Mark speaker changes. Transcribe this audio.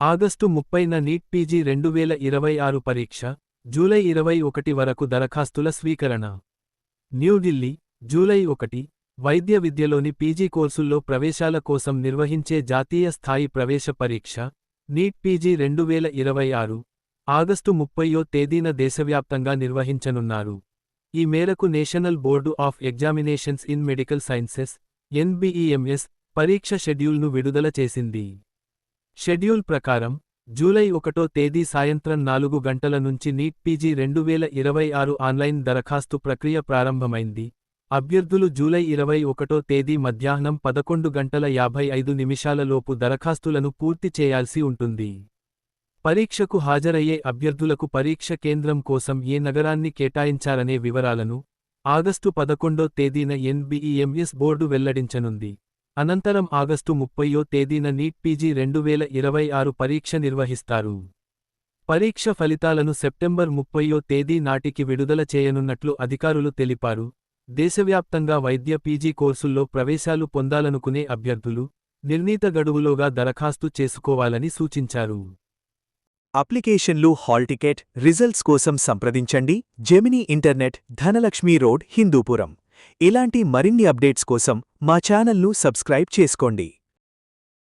Speaker 1: August 30న NEET PG 2026 పరీక్ష, July 21 వరకు దరఖాస్తుల స్వీకరణ. న్యూఢిల్లీ, జూలై 1, వైద్య విద్యలోని పీజీ కోర్సుల్లో ప్రవేశాల కోసం నిర్వహించే జాతీయ స్థాయి ప్రవేశ పరీక్ష, నీట్ పీజీ 2026, ఆగస్టు 30వ తేదీన దేశవ్యాప్తంగా నిర్వహించనున్నారు. ఈ మేరకు national board of examinations in medical sciences, NBEMS, పరీక్ష షెడ్యూల్ను విడుదల చేసింది. షెడ్యూల్ ప్రకారం, జూలై 1వ తేదీ సాయంత్రం 4 గంటల నుంచి నీట్ పీజీ 2026 ఆన్లైన్ దరఖాస్తు ప్రక్రియ ప్రారంభమైంది. అభ్యర్థులు జూలై 21వ తేదీ మధ్యాహ్నం 11:55 లోపు దరఖాస్తులను పూర్తి చేయాల్సి ఉంటుంది. పరీక్షకు హాజరయ్యే అభ్యర్థులకు పరీక్ష కేంద్రం కోసం ఏ నగరాన్ని కేటాయించారనే వివరాలను ఆగస్టు 11వ తేదీన NBEMS బోర్డు వెల్లడించనుంది. అనంతరం ఆగస్టు 30వ తేదీన నీట్ పీజీ 2026 పరీక్ష నిర్వహిస్తారు. పరీక్ష ఫలితాలను సెప్టెంబర్ 30వ తేదీ నాటికి విడుదల చేయనున్నట్లు అధికారులు తెలిపారు. దేశవ్యాప్తంగా వైద్య పీజీ కోర్సుల్లో ప్రవేశాలు పొందాలనుకునే అభ్యర్థులు నిర్ణీత గడువులోగా దరఖాస్తు చేసుకోవాలని సూచించారు.
Speaker 2: అప్లికేషన్లు, హాల్ టికెట్, రిజల్ట్స్ కోసం సంప్రదించండి. Gemini internet, Dhanalakshmi road, Hindupuram. ఇలాంటి మరిన్ని అప్డేట్స్ కోసం మా ఛానల్ను సబ్స్క్రైబ్ చేసుకోండి.